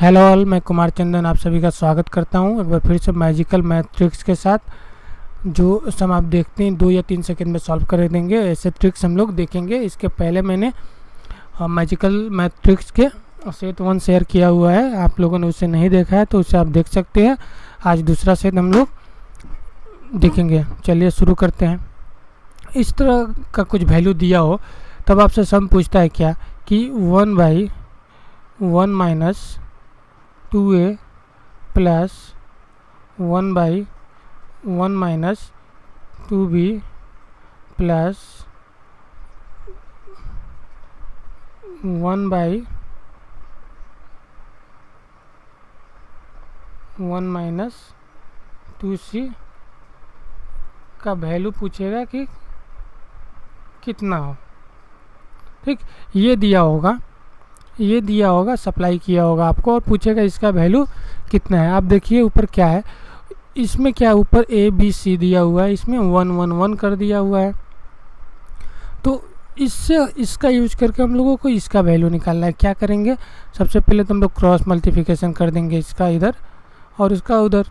Hello all, मैं कुमार चंदन आप सभी का स्वागत करता हूं एक बार फिर से मैजिकल मैथ ट्रिक्स के साथ। जो सम आप देखते हैं 2 या 3 सेकंड में सॉल्व कर देंगे, ऐसे ट्रिक्स हम लोग देखेंगे। इसके पहले मैंने मैजिकल मैथ ट्रिक्स के सेट 1 शेयर किया हुआ है, आप लोगों ने उसे नहीं देखा है तो उसे आप देख सकते हैं। आज दूसरा सेट हम लोग देखेंगे। चलिए शुरू करते हैं। इस तरह का कुछ वैल्यू दिया हो तब आपसे सम पूछता है क्या कि 1/1 minus 2a plus 1/1 minus 2b plus 1/1 minus 2c का वैल्यू पूछेगा कि कितना हो। ठीक, ये दिया होगा, सप्लाई किया होगा आपको और पूछेगा इसका वैल्यू कितना है। आप देखिए ऊपर क्या है, इसमें क्या है, ऊपर ए बी सी दिया हुआ है, इसमें 1 1 1 कर दिया हुआ है। तो इससे इसका यूज करके हम लोगों को इसका वैल्यू निकालना है। क्या करेंगे, सबसे पहले तो हम लोग क्रॉस मल्टीप्लिकेशन कर देंगे, इसका इधर और इसका उधर।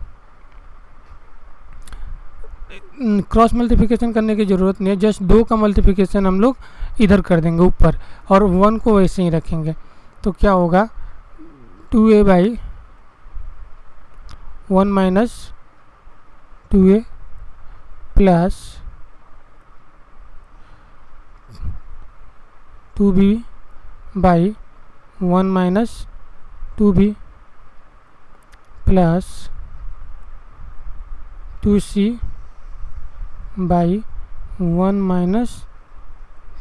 क्रॉस मल्टीप्लिकेशन करने की ज़रूरत नहीं है, जस्ट 2 का मल्टीप्लिकेशन हम लोग इधर कर देंगे ऊपर और 1 को वैसे ही रखेंगे। तो क्या होगा, 2a/1 minus 2a plus 2b/1 minus 2b plus 2c/1 minus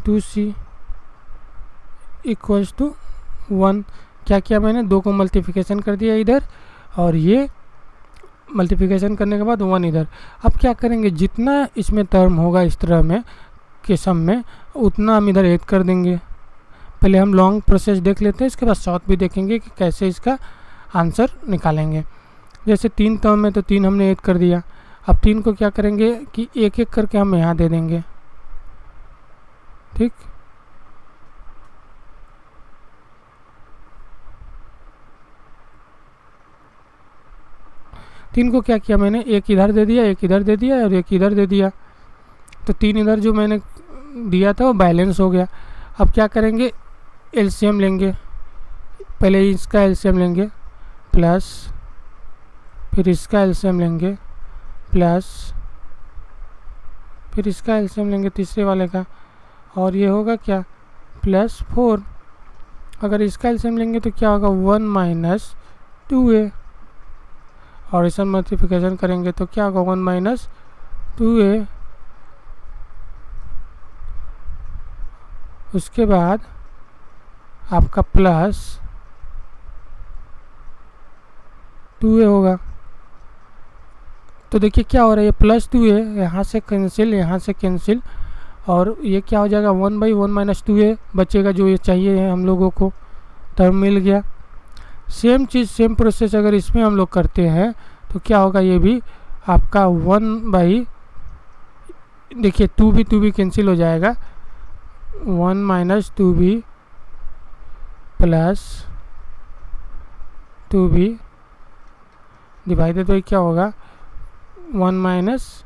2c equals to 1। क्या किया मैंने, 2 को मल्टीप्लिकेशन कर दिया इधर और ये मल्टीप्लिकेशन करने के बाद 1 इधर। अब क्या करेंगे, जितना इसमें टर्म होगा इस तरह में के सम में उतना हम इधर ऐड कर देंगे। पहले हम लॉन्ग प्रोसेस देख लेते हैं, इसके बाद शॉर्ट भी देखेंगे कि कैसे इसका आंसर निकालेंगे। जैसे 3 टर्म में तो 3 हमने ऐड कर दिया। अब 3 को क्या करेंगे कि एक एक करके हम यहाँ दे देंगे। ठीक, तीन को क्या किया मैंने, एक इधर दे दिया, एक इधर दे दिया और एक इधर दे दिया। तो 3 इधर जो मैंने दिया था वो बैलेंस हो गया। अब क्या करेंगे, एलसीएम लेंगे। पहले इसका एलसीएम लेंगे प्लस फिर इसका एलसीएम लेंगे प्लस फिर इसका एलसीएम लेंगे तीसरे वाले का, और ये होगा क्या, +4। अगर इसका एलसीएम लेंगे तो क्या होगा, 1 माइनस 2a और इसे मल्टीप्लिकेशन करेंगे तो क्या होगा, 1 माइनस 2a। उसके बाद आपका प्लस 2a होगा। तो देखिए क्या हो रहा है, ये +2a यहाँ से कैंसिल, यहाँ से कैंसिल, और ये क्या हो जाएगा, 1/1 माइनस 2a बचेगा, जो ये चाहिए है हम लोगों को, टर्म मिल गया। सेम चीज़ सेम प्रोसेस अगर इसमें हम लोग करते हैं तो क्या होगा, ये भी आपका 1 देखिए 2b कैंसिल हो जाएगा, 1 minus 2b plus 2b divided by क्या होगा, 1 माइनस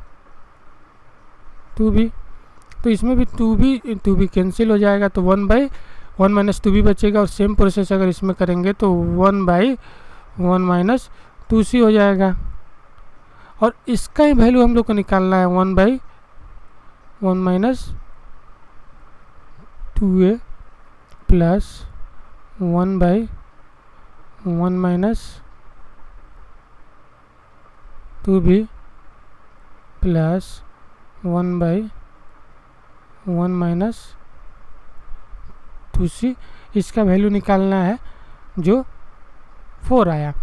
2b। तो इसमें भी 2b कैंसिल हो जाएगा, तो 1/1 माइनस 2b बचेगा। और सेम प्रोसेस अगर इसमें करेंगे तो 1/1 माइनस 2c हो जाएगा। और इसका ही वैल्यू हम लोग को निकालना है, 1/1 minus 2a plus 1/1 minus 2b plus 1/1 minus 2c। इसका वैल्यू निकालना है जो 4 आया।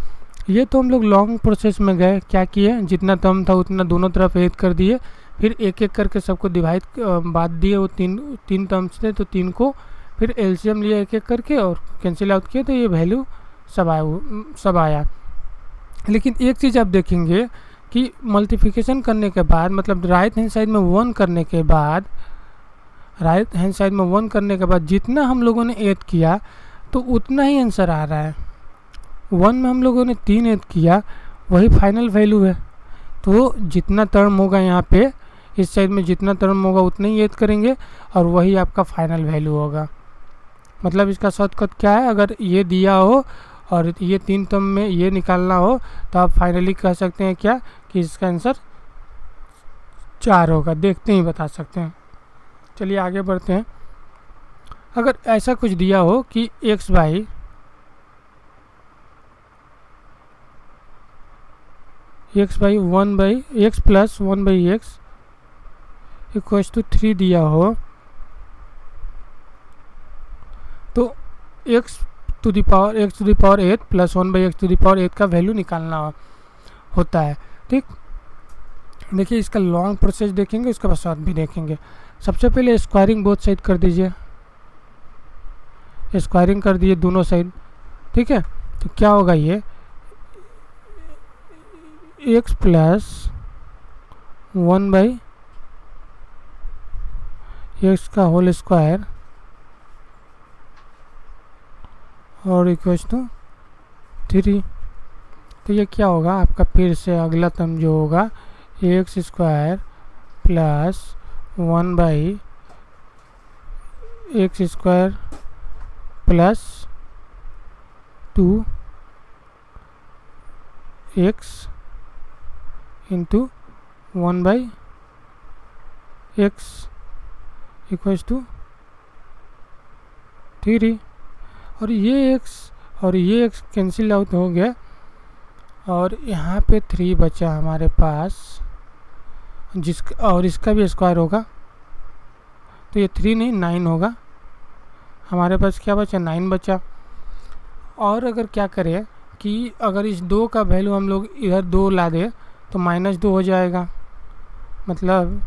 ये तो हम लोग लॉन्ग प्रोसेस में गए, क्या किए, जितना टर्म था उतना दोनों तरफ ऐड कर दिए, फिर एक एक करके सबको डिवाइड बांट दिए। वो तीन टर्म्स थे तो 3 को फिर एलसीएम लिया एक एक करके और कैंसिल आउट किया, तो ये वैल्यू सब आया। लेकिन एक चीज़ आप देखेंगे कि मल्टीप्लिकेशन करने के बाद, मतलब राइट हैंड साइड में 1 करने के बाद राइट हैंड साइड में 1 करने के बाद जितना हम लोगों ने ऐड किया तो उतना ही आंसर आ रहा है, 1 में हम लोगों ने 3 ऐड किया, वही फाइनल वैल्यू है। तो जितना टर्म होगा यहाँ पे इस साइड में जितना टर्म होगा उतना ही ऐड करेंगे और वही आपका फाइनल वैल्यू होगा। मतलब इसका शॉर्टकट क्या है, अगर ये दिया हो और ये 3 टर्म में ये निकालना हो तो आप फाइनली कह सकते हैं क्या कि इसका आंसर 4 होगा। देखते ही बता सकते हैं। चलिए आगे बढ़ते हैं। अगर ऐसा कुछ दिया हो कि x by one by x plus 1 by x equals to 3 दिया हो, तो x to the power 8 plus 1 by x to the power 8 का वैल्यू निकालना होता है। ठीक, देखिए इसका लॉन्ग प्रोसेस देखेंगे, उसके बाद शॉर्ट भी देखेंगे। सबसे पहले स्क्वायरिंग बोथ साइड कर दीजिए, स्क्वायरिंग कर दिए दोनों साइड। ठीक है, तो क्या होगा, ये x प्लस 1 बाई एक्स का होल स्क्वायर और इक्वल्स टू 3। तो ये क्या होगा आपका, फिर से अगला टर्म जो होगा x square plus 1 by x square plus 2 x into 1 by x equals to 3। और ये x कैंसिल आउट हो गया और यहाँ पे 3 बचा हमारे पास, और इसका भी स्क्वायर होगा तो ये 3 नहीं 9 होगा। हमारे पास क्या बचा, 9 बचा। और अगर क्या करें कि अगर इस 2 का वैल्यू हम लोग इधर 2 ला दें तो -2 हो जाएगा। मतलब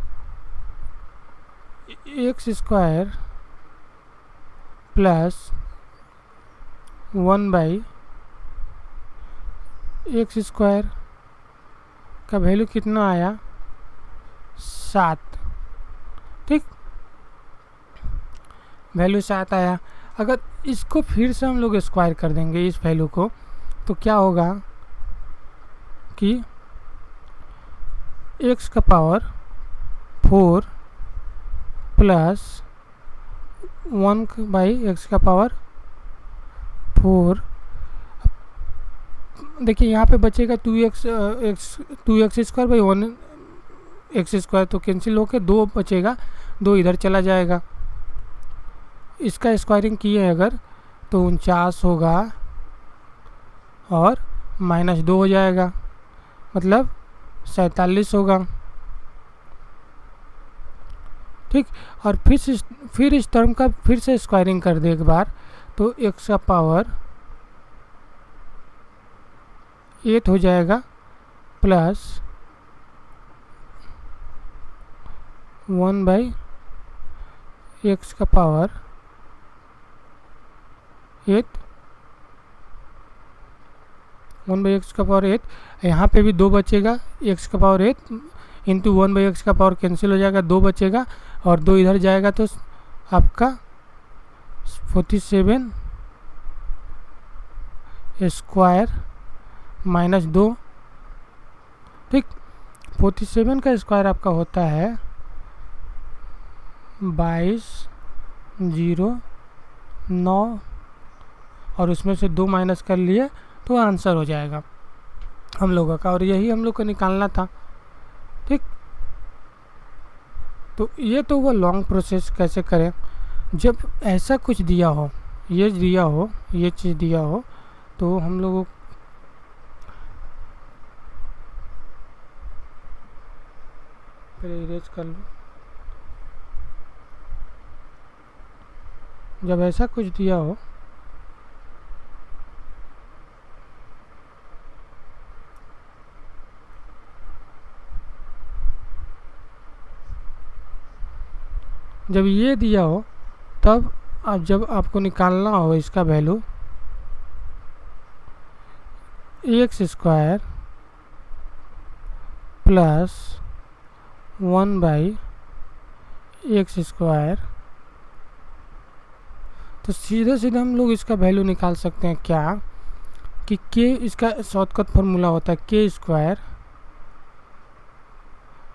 x square plus 1 by x square का वैल्यू कितना आया, 7। ठीक, वैल्यू 7 आया। अगर इसको फिर से हम लोग स्क्वायर कर देंगे इस वैल्यू को, तो क्या होगा कि x का पावर 4 प्लस 1 बाई एक्स का पावर 4। देखिए यहाँ पे बचेगा 2x square by 1 x square, तो कैंसिल होकर 2 बचेगा, 2 इधर चला जाएगा। इसका स्क्वायरिंग किए अगर तो 49 होगा और -2 हो जाएगा, मतलब 47 होगा। ठीक, और फिर इस टर्म का फिर से स्क्वायरिंग कर दे एक बार, तो x का पावर 8 हो जाएगा प्लस 1 बाई एक्स का पावर 8, 1 बाई एक्स का पावर 8। यहाँ पे भी 2 बचेगा, एक्स का पावर 8 इंटू 1 बाई एक्स का पावर कैंसिल हो जाएगा, 2 बचेगा और 2 इधर जाएगा तो आपका 47 स्क्वायर -2। ठीक, 47 का स्क्वायर आपका होता है 22,009 और उसमें से 2 माइनस कर लिए तो आंसर हो जाएगा हम लोगों का, और यही हम लोग को निकालना था। ठीक, तो ये तो वो लॉन्ग प्रोसेस कैसे करें जब ऐसा कुछ दिया हो, ये चीज़ दिया हो, तो हम लोगों पहले इरेज कर लो। जब ऐसा कुछ दिया हो जब ये दिया हो तब जब आपको निकालना हो इसका value, x square plus 1 by x square, तो सीधे सीधे हम लोग इसका वैल्यू निकाल सकते हैं क्या कि के इसका शॉर्टकट फार्मूला होता है के स्क्वायर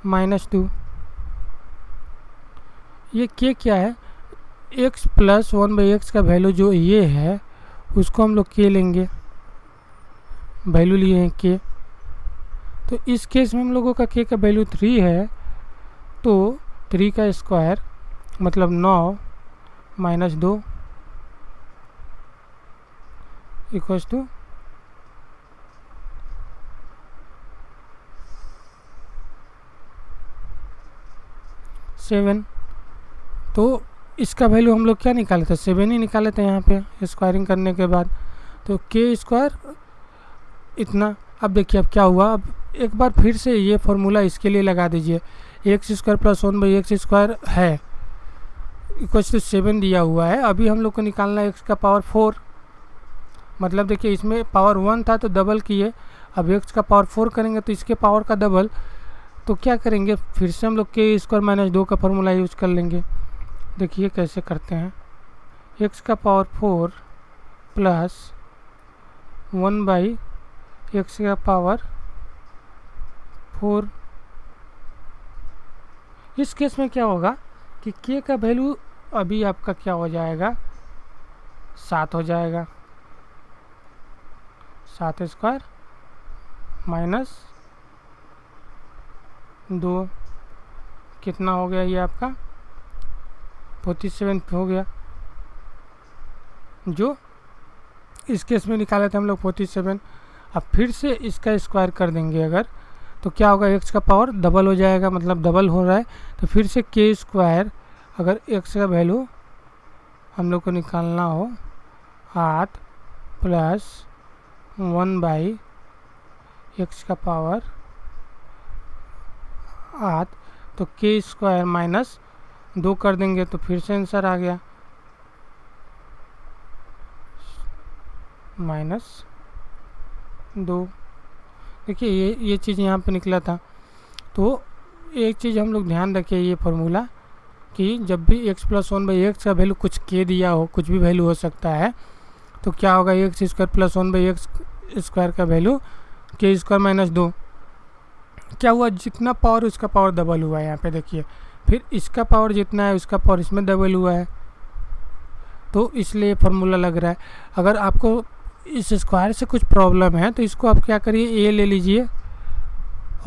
-2। ये के क्या है, x प्लस 1/x का वैल्यू जो ये है उसको हम लोग के लेंगे, वैल्यू लिए हैं के। तो इस केस में हम लोगों का के का वैल्यू 3 है, तो 3 का स्क्वायर मतलब 9 - 2 इक्वल्स टू 7। तो इसका वैल्यू हम लोग क्या निकाले थे, 7 ही निकाले थे यहाँ पे स्क्वायरिंग करने के बाद। तो के स्क्वायर इतना। अब देखिए अब क्या हुआ, अब एक बार फिर से ये फार्मूला इसके लिए लगा दीजिए। X square plus 1/x square है इक्वल्स टू 7 दिया हुआ है। अभी हम लोग को निकालना है एक्स का पावर 4, मतलब देखिए इसमें पावर 1 था तो डबल किए, अब एक्स का पावर 4 करेंगे तो इसके पावर का डबल। तो क्या करेंगे, फिर से हम लोग के स्क्वायर -2 का फार्मूला यूज कर लेंगे। देखिए कैसे करते हैं, एक्स का पावर 4 प्लस 1/x का पावर 4। इस केस में क्या होगा कि k का वैल्यू अभी आपका क्या हो जाएगा, 7 हो जाएगा। 7 स्क्वायर -2 कितना हो गया, ये आपका 47 हो गया, जो इस केस में निकाले थे हम लोग 47। अब फिर से इसका स्क्वायर कर देंगे अगर, तो क्या होगा, एक्स का पावर डबल हो जाएगा, मतलब डबल हो रहा है। तो फिर से के स्क्वायर, अगर एक्स का वैल्यू हम लोग को निकालना हो 8 प्लस 1/x का पावर 8, तो के स्क्वायर -2 कर देंगे तो फिर से आंसर आ गया -2। देखिए ये चीज़ यहाँ पे निकला था। तो एक चीज़ हम लोग ध्यान रखें, ये फार्मूला कि जब भी x प्लस 1/x का वैल्यू कुछ के दिया हो, कुछ भी वैल्यू हो सकता है, तो क्या होगा, x square plus 1/x square का वैल्यू के स्क्वायर -2। क्या हुआ, जितना पावर उसका पावर डबल हुआ है यहाँ पे देखिए, फिर इसका पावर जितना है उसका पावर इसमें डबल हुआ है, तो इसलिए फार्मूला लग रहा है। अगर आपको इस स्क्वायर से कुछ प्रॉब्लम है तो इसको आप क्या करिए, ए ले लीजिए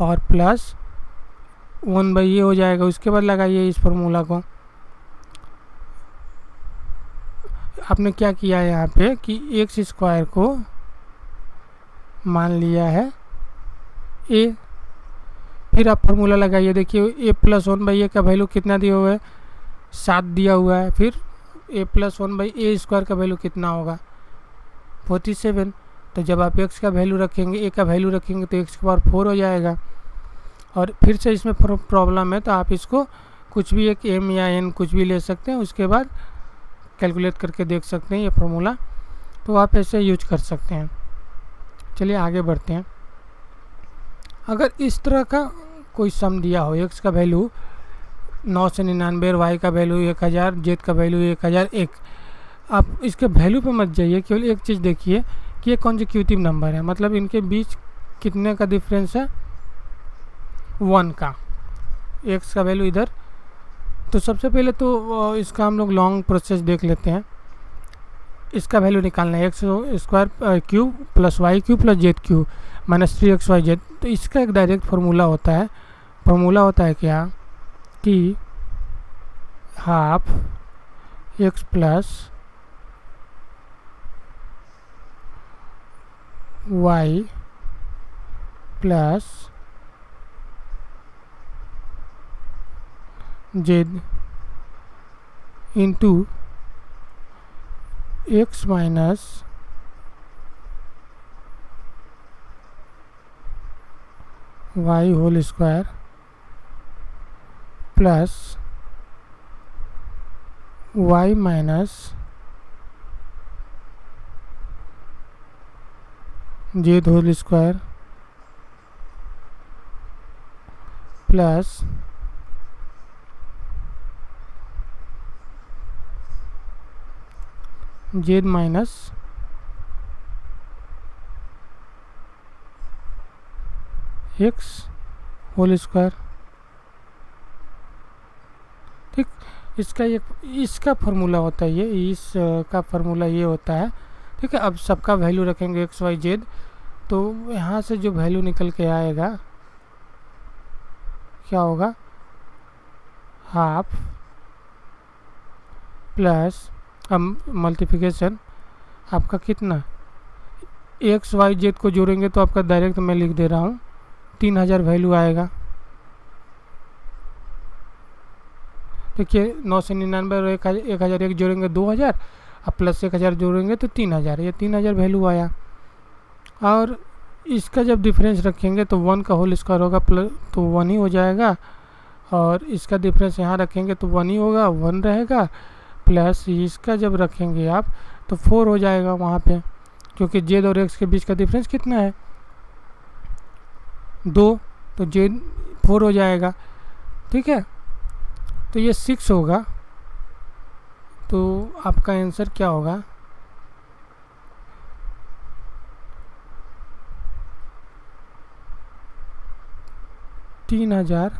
और प्लस 1/a हो जाएगा, उसके बाद लगाइए इस फार्मूला को। आपने क्या किया है यहाँ पे कि एक्स स्क्वायर को मान लिया है ए, फिर आप फार्मूला लगाइए। देखिए a प्लस 1/a का वैल्यू कितना दिया हुआ है, 7 दिया हुआ है, फिर a प्लस 1/a स्क्वायर का वैल्यू कितना होगा, 47। तो जब आप x का वैल्यू रखेंगे, a का वैल्यू रखेंगे तो x के पावर 4 हो जाएगा। और फिर से इसमें प्रॉब्लम है तो आप इसको कुछ भी एक m या n कुछ भी ले सकते हैं, उसके बाद कैलकुलेट करके देख सकते हैं ये फार्मूला, तो आप ऐसे यूज कर सकते हैं। चलिए आगे बढ़ते हैं। अगर इस तरह का कोई सम दिया हो, x का वैल्यू 9 से 99 और y का वैल्यू 1000, z का वैल्यू 1001, आप इसके वैल्यू पे मत जाइए, केवल एक चीज़ देखिए कि ये कॉन्जिक्यूटिव नंबर है, मतलब इनके बीच कितने का डिफरेंस है, 1 का। x का वैल्यू इधर, तो सबसे पहले तो इसका हम लोग लॉन्ग प्रोसेस देख लेते हैं। इसका वैल्यू निकालना है, x square cube plus y cube plus z cube -3xyz। तो इसका एक डायरेक्ट फार्मूला होता है, क्या कि half x plus y plus z into x minus y whole square plus y minus z whole square plus z minus x whole square. ठीक, इसका formula होता है ये, का फार्मूला ये होता है। ठीक है, अब सबका वैल्यू रखेंगे एक्स वाई जेड, तो यहाँ से जो वैल्यू निकल के आएगा क्या होगा, हाफ प्लस अब मल्टीप्लिकेशन आपका कितना, एक्स वाई जेड को जोड़ेंगे तो आपका डायरेक्ट मैं लिख दे रहा हूँ 3000 वैल्यू आएगा। देखिए 999 और 1001 जोड़ेंगे 2000, अब प्लस 1000 जोड़ेंगे तो 3000, ये 3000 वैल्यू आया। और इसका जब डिफरेंस रखेंगे तो 1 का होल स्क्वायर होगा प्लस, तो 1 ही हो जाएगा, और इसका डिफरेंस यहाँ रखेंगे तो 1 ही होगा, 1 रहेगा, प्लस इसका जब रखेंगे आप तो 4 हो जाएगा वहाँ पे, क्योंकि जेड और एक्स के बीच का डिफरेंस कितना है 2, तो जेड 4 हो जाएगा। ठीक है, तो ये 6 होगा, तो आपका आंसर क्या होगा, तीन हजार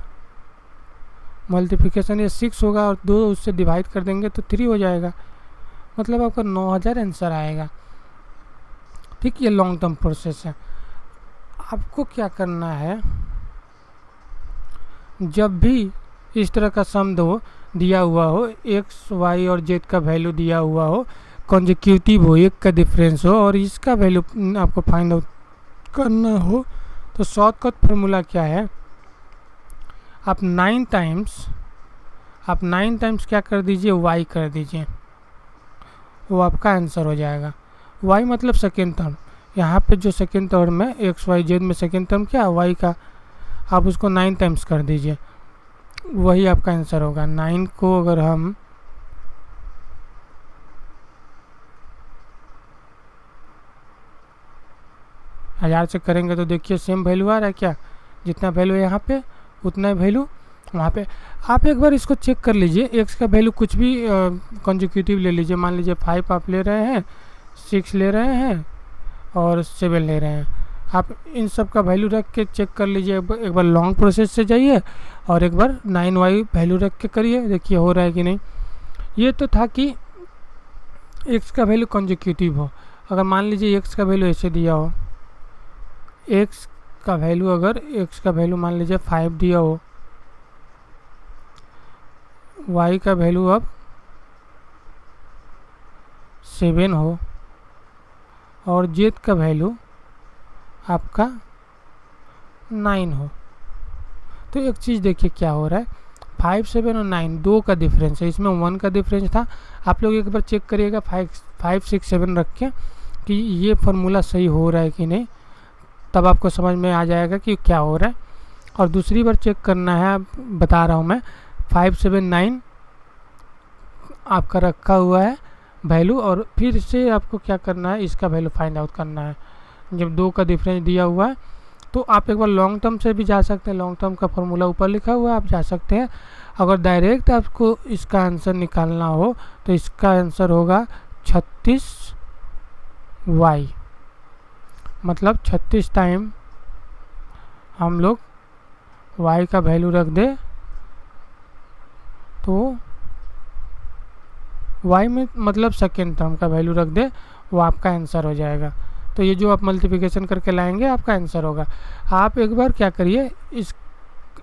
मल्टीप्लिकेशन ये 6 होगा और 2 उससे डिवाइड कर देंगे तो 3 हो जाएगा, मतलब आपका 9000 आंसर आएगा। ठीक, ये लॉन्ग टर्म प्रोसेस है। आपको क्या करना है, जब भी इस तरह का सम दो दिया हुआ हो, एक्स वाई और जेड का वैल्यू दिया हुआ हो, कॉन्जिक्यूटिव हो, एक का डिफरेंस हो और इसका वैल्यू आपको फाइंड आउट करना हो, तो शॉर्टकट फार्मूला क्या है, आप 9 टाइम्स क्या कर दीजिए, वाई कर दीजिए, वो आपका आंसर हो जाएगा। वाई मतलब सेकेंड टर्म, यहाँ पे जो सेकेंड टर्म है एक्स वाई जेड में सेकेंड टर्म क्या है वाई का, आप उसको 9 टाइम्स कर दीजिए, वही आपका आंसर होगा। 9 को अगर हम हजार से करेंगे तो देखिए सेम वैल्यू आ रहा है क्या, जितना वैल्यू है यहाँ पे उतना वैल्यू वहाँ पे। आप एक बार इसको चेक कर लीजिए, एक्स का वैल्यू कुछ भी कॉन्जिक्यूटिव ले लीजिए, मान लीजिए 5 आप ले रहे हैं, 6 ले रहे हैं और 7 ले रहे हैं, आप इन सब का वैल्यू रख के चेक कर लीजिए। एक बार लॉन्ग प्रोसेस से जाइए और एक बार 9y वैल्यू रख के करिए, देखिए हो रहा है कि नहीं। ये तो था कि x का वैल्यू कॉन्जिक्यूटिव हो, अगर मान लीजिए x का वैल्यू ऐसे दिया हो, x का वैल्यू अगर x का वैल्यू मान लीजिए 5 दिया हो, y का वैल्यू अब 7 हो और z का वैल्यू आपका 9 हो, तो एक चीज़ देखिए क्या हो रहा है, 5, 7 और 9 2 का डिफरेंस है, इसमें 1 का डिफरेंस था। आप लोग एक बार चेक करिएगा 5, 6, 7 रख के कि ये फार्मूला सही हो रहा है कि नहीं, तब आपको समझ में आ जाएगा कि क्या हो रहा है। और दूसरी बार चेक करना है, बता रहा हूँ मैं, 5, 7, 9 आपका रखा हुआ है वैल्यू, और फिर से आपको क्या करना है, इसका वैल्यू फाइंड आउट करना है। जब 2 का डिफरेंस दिया हुआ है तो आप एक बार लॉन्ग टर्म से भी जा सकते हैं, लॉन्ग टर्म का फार्मूला ऊपर लिखा हुआ है, आप जा सकते हैं। अगर डायरेक्ट आपको इसका आंसर निकालना हो तो इसका आंसर होगा 36y, मतलब 36 टाइम हम लोग y का वैल्यू रख दे तो y में मतलब सेकेंड टर्म का वैल्यू रख दे, वो आपका आंसर हो जाएगा। तो ये जो आप मल्टीप्लिकेशन करके लाएंगे आपका आंसर होगा। आप एक बार क्या करिए, इस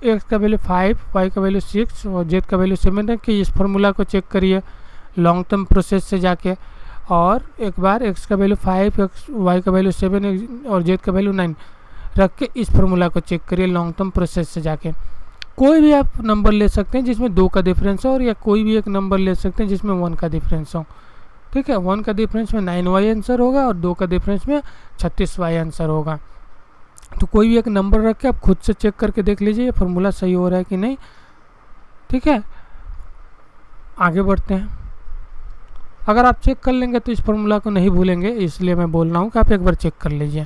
x का वैल्यू 5, y का वैल्यू 6 और z का वैल्यू 7 रख के इस फार्मूला को चेक करिए लॉन्ग टर्म प्रोसेस से जाके, और एक बार x का वैल्यू 5, y का वैल्यू 7 और z का वैल्यू 9 रख के इस फार्मूला को चेक करिए लॉन्ग टर्म प्रोसेस से जाके। कोई भी आप नंबर ले सकते हैं जिसमें 2 का डिफरेंस हो, और या कोई भी एक नंबर ले सकते हैं जिसमें 1 का डिफरेंस हो। ठीक है, 1 का डिफरेंस में 9y आंसर होगा और 2 का डिफरेंस में 36y आंसर होगा। तो कोई भी एक नंबर रख के आप खुद से चेक करके देख लीजिए ये फार्मूला सही हो रहा है कि नहीं। ठीक है, आगे बढ़ते हैं। अगर आप चेक कर लेंगे तो इस फार्मूला को नहीं भूलेंगे, इसलिए मैं बोल रहा हूँ कि आप एक बार चेक कर लीजिए।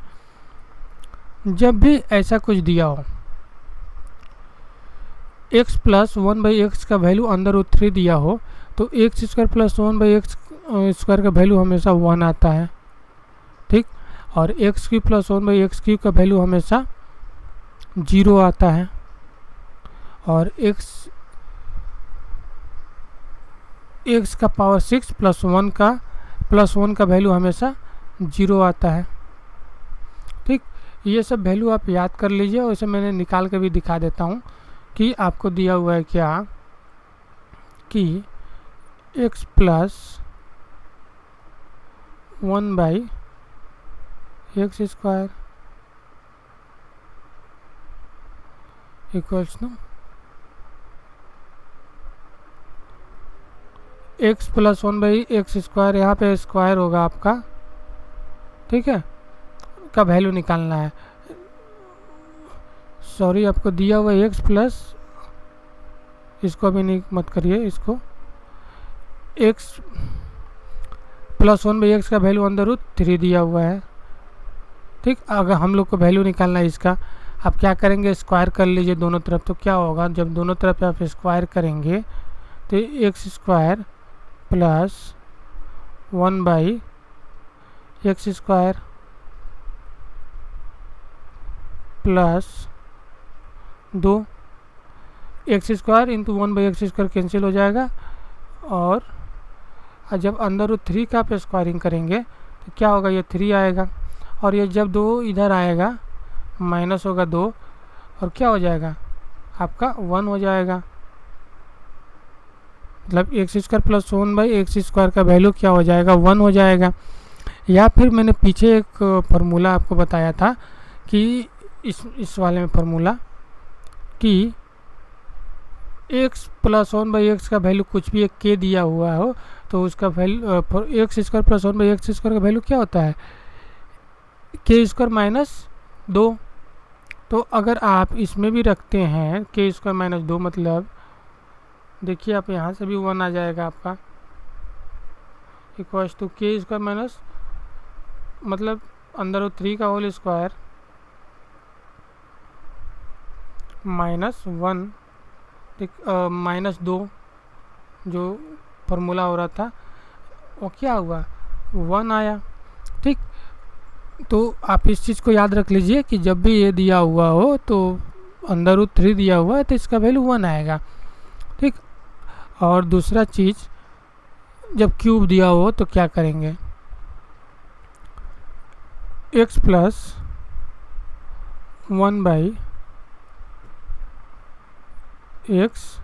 जब भी ऐसा कुछ दिया हो, x प्लस 1/x का वैल्यू अंडर रूट 3 दिया हो, तो x square plus 1/x square का वैल्यू हमेशा 1 आता है। ठीक, और x cube plus 1/x cube का वैल्यू हमेशा 0 आता है और x का पावर 6 प्लस वन का वैल्यू हमेशा 0 आता है। ठीक, ये सब वैल्यू आप याद कर लीजिए और इसे मैंने निकाल के भी दिखा देता हूँ कि आपको दिया हुआ है क्या कि x plus 1/x² equals to x plus 1/x², यहाँ पे स्क्वायर होगा आपका, ठीक है, का वैल्यू निकालना है। सॉरी, आपको दिया हुआ x प्लस, इसको भी नहीं मत करिए, इसको x प्लस 1/x का वैल्यू √3 दिया हुआ है। ठीक, अगर हम लोग को वैल्यू निकालना है इसका, आप क्या करेंगे, स्क्वायर कर लीजिए दोनों तरफ। तो क्या होगा, जब दोनों तरफ आप स्क्वायर करेंगे तो x² plus 1/x² plus 2 x² into 1/x² cancel हो जाएगा। और जब √3 का आप स्क्वायरिंग करेंगे तो क्या होगा, ये 3 आएगा और ये जब 2 इधर आएगा माइनस होगा 2 और क्या हो जाएगा आपका 1 हो जाएगा। मतलब x² प्लस 1/x² का वैल्यू क्या हो जाएगा, 1 हो जाएगा। या फिर मैंने पीछे एक फार्मूला आपको बताया था कि इस वाले में फार्मूला कि x प्लस 1/x का वैल्यू कुछ भी एक k दिया हुआ हो तो उसका वैल्यू x² प्लस 1/x² का वैल्यू क्या होता है, k² माइनस 2। तो अगर आप इसमें भी रखते हैं k² माइनस 2, मतलब देखिए आप यहाँ से भी 1 आ जाएगा आपका, इक्वल्स टू k² माइनस, मतलब √3 का होल स्क्वायर माइनस 1, माइनस 2 जो फार्मूला हो रहा था वो क्या हुआ, 1 आया। ठीक, तो आप इस चीज़ को याद रख लीजिए कि जब भी ये दिया हुआ हो तो √3 दिया हुआ है तो इसका वैल्यू 1 आएगा। ठीक, और दूसरा चीज़, जब क्यूब दिया हो तो क्या करेंगे, x प्लस 1/x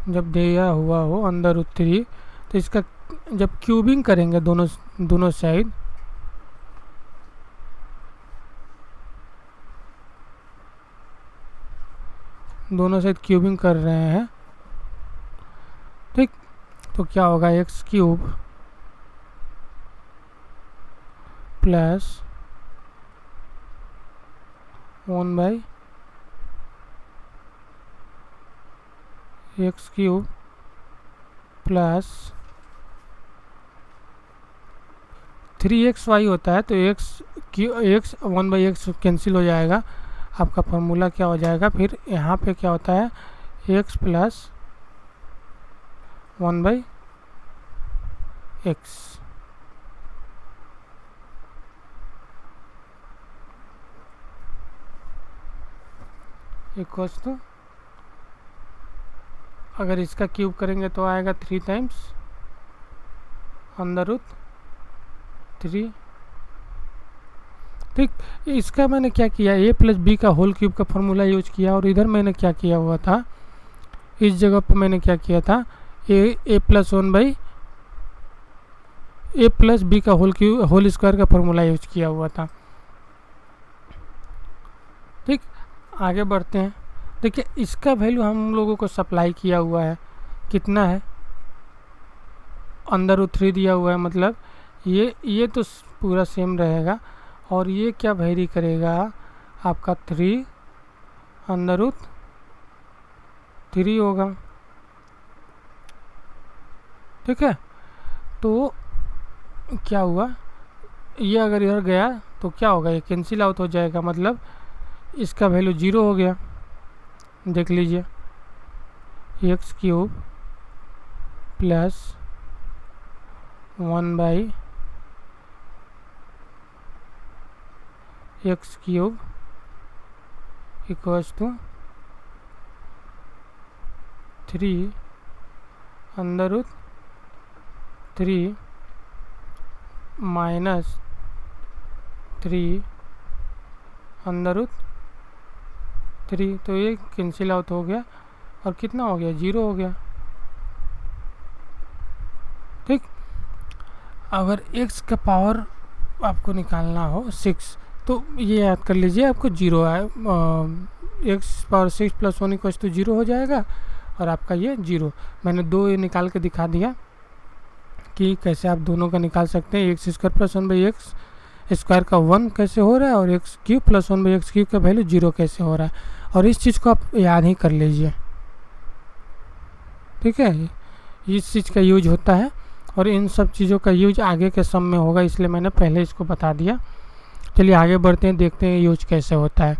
जब दिया हुआ हो √3 तो इसका जब क्यूबिंग करेंगे दोनों साइड, क्यूबिंग कर रहे हैं, ठीक, तो क्या होगा, x³ plus 1/x³ plus 3xy होता है तो x 1/x कैंसिल हो जाएगा। आपका फार्मूला क्या हो जाएगा, फिर यहाँ पे क्या होता है, x plus 1/x। Equals to, अगर इसका क्यूब करेंगे तो आएगा 3 टाइम्स √3। ठीक, इसका मैंने क्या किया, a प्लस बी का होल क्यूब का फार्मूला यूज किया और इधर मैंने क्या किया हुआ था, इस जगह पर मैंने क्या किया था, a plus 1/a plus b का होल स्क्वायर का फार्मूला यूज किया हुआ था। ठीक, आगे बढ़ते हैं। देखिए इसका वैल्यू हम लोगों को सप्लाई किया हुआ है, कितना है, √3 दिया हुआ है, मतलब ये तो पूरा सेम रहेगा और ये क्या वेरी करेगा आपका 3 √3 होगा। ठीक है, तो क्या हुआ, ये अगर इधर गया तो क्या होगा, ये कैंसिल आउट हो जाएगा, मतलब इसका वैल्यू 0 हो गया। देख लीजिए, x³ plus 1/x x cube equals to 3 under root 3 minus 3 under root 3। तो ये कैंसिल आउट हो गया और कितना हो गया, 0 हो गया। ठीक, अगर x का पावर आपको निकालना हो 6 तो ये याद कर लीजिए आपको 0 है, x power 6 plus 1 equals to 0 हो जाएगा और आपका ये 0। मैंने दो ये निकाल के दिखा दिया कि कैसे आप दोनों का निकाल सकते हैं। X square plus 1/x square का 1 कैसे हो रहा है और x cube plus 1/x cube का वैल्यू 0 कैसे हो रहा है, और इस चीज़ को आप याद ही कर लीजिए। ठीक है, इस चीज़ का यूज होता है और इन सब चीज़ों का यूज आगे के सम में होगा, इसलिए मैंने पहले इसको बता दिया। चलिए आगे बढ़ते हैं, देखते हैं यूज कैसे होता है।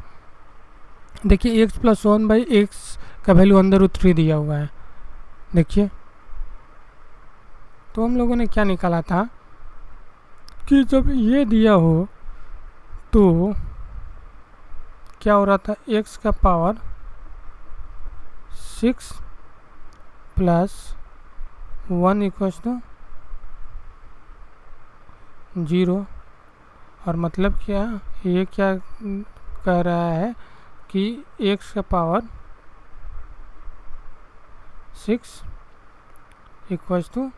देखिए x प्लस 1/x का वैल्यू अंडर रूट 3 दिया हुआ है। देखिए तो हम लोगों ने क्या निकाला था कि जब ये दिया हो तो क्या हो रहा था, x का पावर 6 प्लस 1 इक्वल्स टू 0। और मतलब क्या, ये क्या कह रहा है कि x का पावर 6 इक्वल्स टू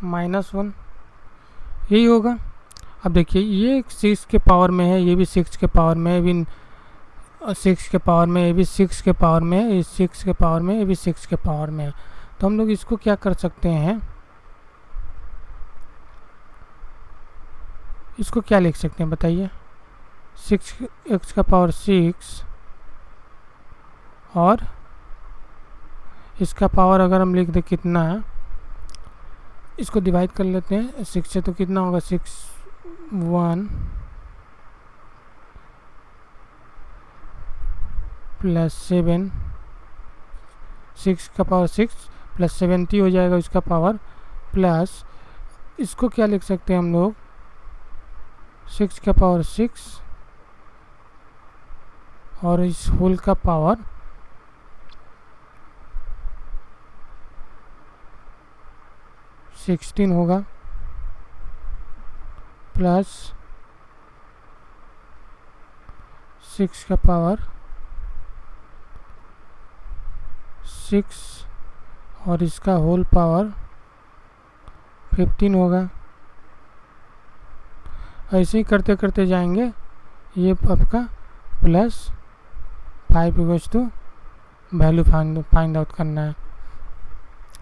-1, यही होगा। अब देखिए ये 6 के पावर में है, ये भी 6 के पावर में है, भी 6 के पावर में, ये भी 6 के पावर में है, ये 6 के पावर में, ये भी 6 के पावर में है। तो हम लोग इसको क्या कर सकते हैं, इसको क्या लिख सकते हैं बताइए, 6x का पावर 6 और इसका पावर अगर हम लिख दें कितना है, इसको डिवाइड कर लेते हैं 6 से, तो कितना होगा 6 1 प्लस 7, 6 का पावर 6 प्लस 70 हो जाएगा इसका पावर, प्लस इसको क्या लिख सकते हैं हम लोग, 6 का पावर 6 और इस होल का पावर 16 होगा, प्लस 6 का पावर 6 और इसका होल पावर 15 होगा। ऐसे ही करते करते जाएंगे, ये आपका plus 5 equals to value find out करना है।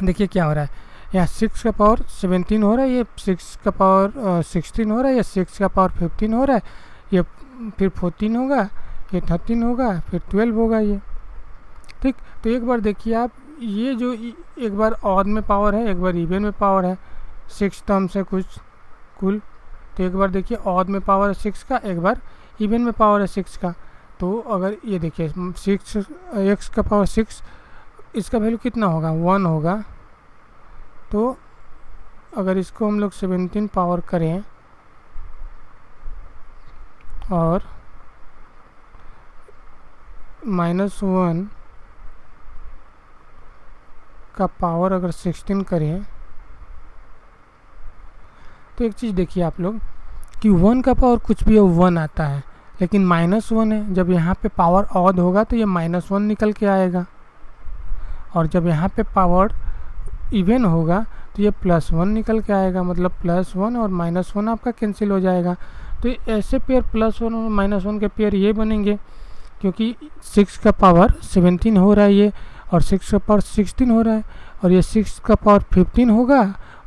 देखिए क्या हो रहा है, यहाँ 6 का पावर 17 हो रहा है, ये 6 का पावर 16 हो रहा है, ये 6 का पावर 15 हो रहा है, ये फिर 14 होगा, ये 13 होगा, फिर 12 होगा ये। ठीक, तो एक बार देखिए आप, ये जो एक बार ऑड में पावर है, एक बार इवन में पावर है, 6 टर्म्स है कुछ कुल। तो एक बार देखिए ऑड में पावर है 6 का, एक बार इवन में पावर है 6 का। तो अगर ये देखिए 6x का पावर 6, इसका वैल्यू कितना होगा, 1 होगा। तो अगर इसको हम लोग 17 पावर करें और -1 का पावर अगर 16 करें, तो एक चीज़ देखिए आप लोग कि 1 का पावर कुछ भी हो 1 आता है, लेकिन -1 है, जब यहाँ पे पावर ऑड होगा तो ये -1 निकल के आएगा, और जब यहाँ पे पावर इवन होगा तो ये +1 निकल के आएगा, मतलब +1 और -1 आपका कैंसिल हो जाएगा। तो ऐसे पेयर +1 और -1 के पेयर ये बनेंगे, क्योंकि 6 का पावर 17 हो रहा है ये, और 6 का पावर 16 हो रहा है, और ये 6 का पावर 15 होगा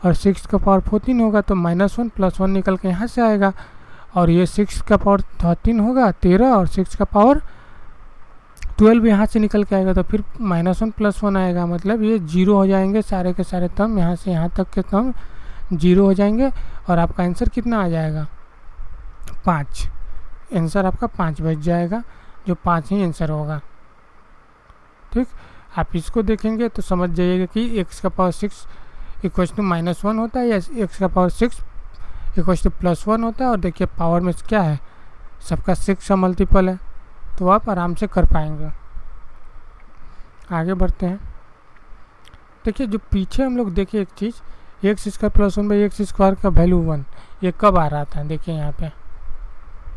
और 6 का पावर 14 होगा, तो -1 +1 निकल के यहाँ से आएगा, और ये 6 का पावर 13 होगा 13, और 6 का पावर 12 यहाँ से निकल के आएगा, तो फिर -1 +1 आएगा, मतलब ये 0 हो जाएंगे सारे के सारे टर्म, यहाँ से यहाँ तक के टर्म 0 हो जाएंगे, और आपका आंसर कितना आ जाएगा, 5। आंसर आपका 5 बच जाएगा, जो 5 ही आंसर होगा। ठीक, आप इसको देखेंगे तो समझ जाइएगा कि x का पावर 6 इक्वल्स टू -1 होता है, या x का पावर 6 इक्वल्स टू +1 होता है। और देखिए पावर में क्या है, सबका 6 का मल्टीपल है, तो आप आराम से कर पाएंगे। आगे बढ़ते हैं। देखिए जो पीछे हम लोग देखे एक चीज़, x square plus 1 by x square का वैल्यू 1, ये कब आ रहा था? देखिए यहाँ पे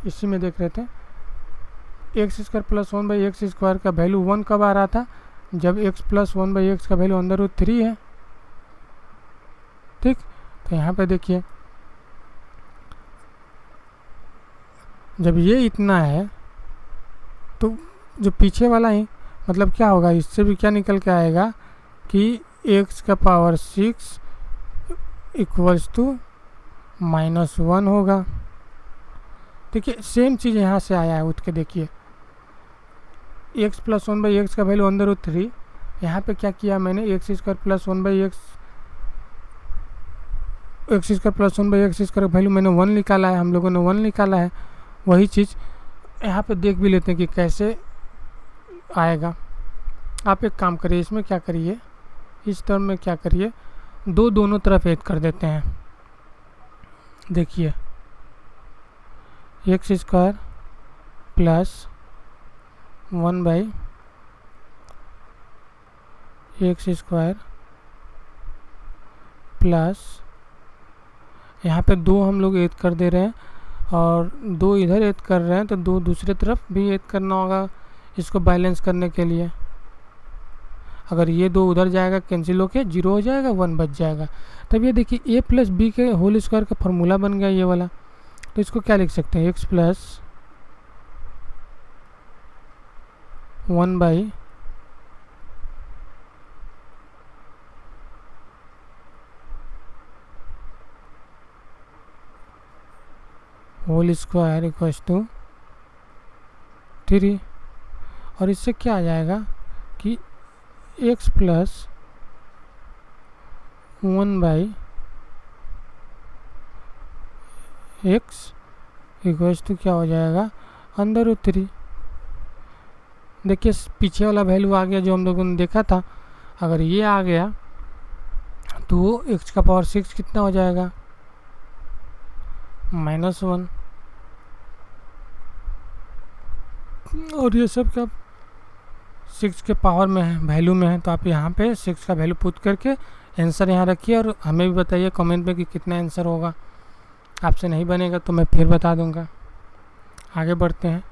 इसी में देख रहे थे, x square plus 1 by x square का वैल्यू 1 कब आ रहा था? जब एक्स प्लस 1 बाई एक्स का वैल्यू अंडर रूट 3 है। ठीक, तो यहाँ पे देखिए जब ये इतना है तो जो पीछे वाला ही मतलब क्या होगा, इससे भी क्या निकल के आएगा कि एक्स का पावर 6 इक्वल्स टू -1 होगा। देखिए सेम चीज़ यहाँ से आया है, उठ के देखिए एक्स प्लस 1 बाई एक्स का वैल्यू अंडर रूट 3, यहाँ पे क्या किया मैंने, x square plus 1 by x square plus 1 by x square का वैल्यू मैंने 1 निकाला है, हम लोगों ने 1 निकाला है। वही चीज़ यहाँ पे देख भी लेते हैं कि कैसे आएगा। आप एक काम करिए, इसमें क्या करिए, इस टर्म में क्या करिए, दोनों तरफ ऐड कर देते हैं। देखिए x square plus 1 by x square plus, यहाँ पे 2 हम लोग ऐड कर दे रहे हैं और 2 इधर ऐड कर रहे हैं, तो 2 दूसरे तरफ भी ऐड करना होगा इसको बैलेंस करने के लिए। अगर ये 2 उधर जाएगा कैंसिल होके 0 हो जाएगा, 1 बच जाएगा। तब ये देखिए a प्लस बी के होल स्क्वायर का फॉर्मूला बन गया ये वाला, तो इसको क्या लिख सकते हैं, x plus 1 by whole square equals to 3, और इससे क्या आ जाएगा कि x plus 1 by x equals to क्या हो जाएगा, अंडर रूट 3। देखिए पीछे वाला वैल्यू आ गया जो हम लोगों ने देखा था, अगर ये आ गया तो एक्स का पावर 6 कितना हो जाएगा, -1, और ये सब क्या 6 के पावर में है, वैल्यू में है। तो आप यहाँ पे 6 का वैल्यू पुट करके आंसर यहाँ रखिए और हमें भी बताइए कमेंट में कि कितना आंसर होगा। आपसे नहीं बनेगा तो मैं फिर बता दूंगा। आगे बढ़ते हैं।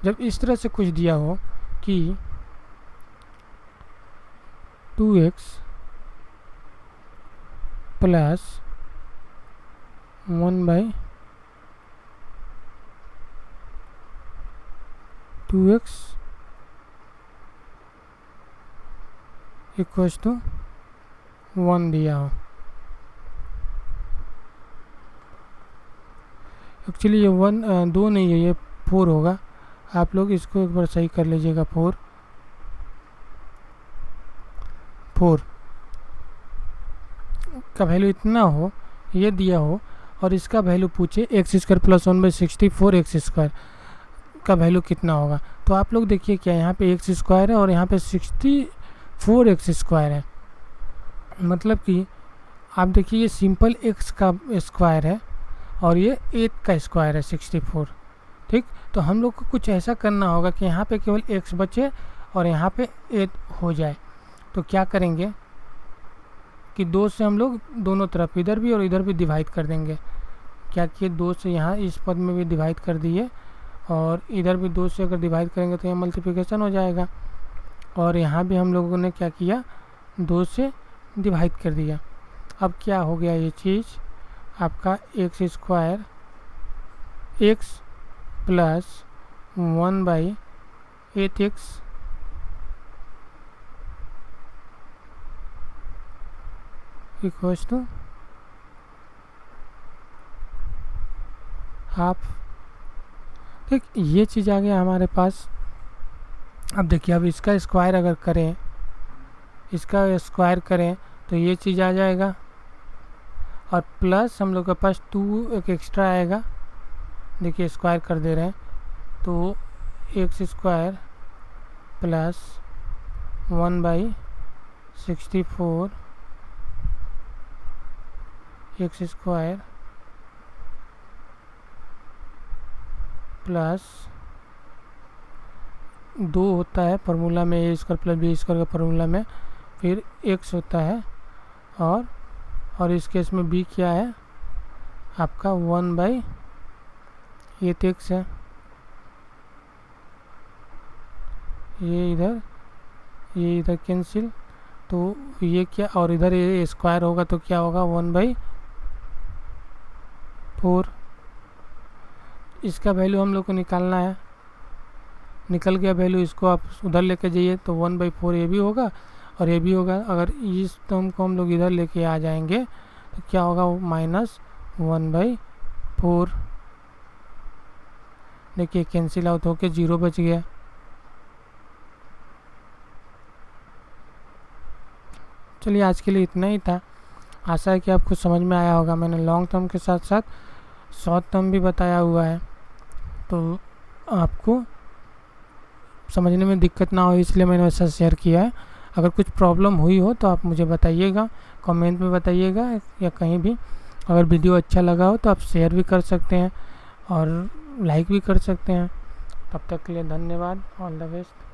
जब इस तरह से कुछ दिया हो कि 2x plus 1 by 2x equals to 1 दिया हो, एक्चुअली ये 2 नहीं है, ये 4 होगा। आप लोग इसको एक बार सही कर लीजिएगा। 4 का वैल्यू इतना हो, ये दिया हो और इसका वैल्यू पूछे x square plus 1 by 64 x square का वैल्यू कितना होगा। तो आप लोग देखिए क्या यहाँ पे एक्स स्क्वायर है और यहाँ पे 64 एक्स स्क्वायर है, मतलब कि आप देखिए ये सिंपल एक्स का स्क्वायर है और ये 8 का स्क्वायर है 64। ठीक, तो हम लोग को कुछ ऐसा करना होगा कि यहाँ पे केवल एक्स बचे और यहाँ पे 8 हो जाए। तो क्या करेंगे कि 2 से हम लोग दोनों तरफ इधर भी और इधर भी डिवाइड कर देंगे। क्या किए, 2 से यहाँ इस पद में भी डिवाइड कर दिए और इधर भी 2 से अगर डिवाइड करेंगे तो यहाँ मल्टीप्लिकेशन हो जाएगा। और यहाँ भी हम लोगों ने क्या किया, 2 से डिवाइड कर दिया। अब क्या हो गया, ये चीज़ आपका x square x plus 1 by 8x equals to half. ठीक, ये चीज़ आ गया हमारे पास। अब देखिए, अब इसका स्क्वायर अगर करें, इसका स्क्वायर करें तो ये चीज़ आ जाएगा और प्लस हम लोग के पास 2 एक एक्स्ट्रा आएगा। देखिए स्क्वायर कर दे रहे हैं तो x square plus 1 by 64 x square plus 2 होता है फार्मूला में, ए स्क्वायर प्लस बी स्क्वायर का फार्मूला में, फिर x होता है, और इस केस में b क्या है आपका 1/, ये तो x है, ये इधर कैंसिल, तो ये क्या, और इधर ये स्क्वायर होगा तो क्या होगा 1/4। इसका वैल्यू हम लोग को निकालना है, निकल गया वैल्यू, इसको आप उधर लेके जाइए तो 1/4 ये भी होगा और ये भी होगा। अगर इस टर्म को हम लोग इधर लेके आ जाएंगे तो क्या होगा, -1/4। देखिए कैंसिल आउट होके 0 बच गया। चलिए आज के लिए इतना ही था, आशा है कि आपको समझ में आया होगा। मैंने लॉन्ग टर्म के साथ साथ शॉर्ट टर्म भी बताया हुआ है, तो आपको समझने में दिक्कत ना हो इसलिए मैंने वैसा शेयर किया है। अगर कुछ प्रॉब्लम हुई हो तो आप मुझे बताइएगा, कमेंट में बताइएगा या कहीं भी। अगर वीडियो अच्छा लगा हो तो आप शेयर भी कर सकते हैं और लाइक भी कर सकते हैं। तब तक के लिए धन्यवाद, ऑल द बेस्ट।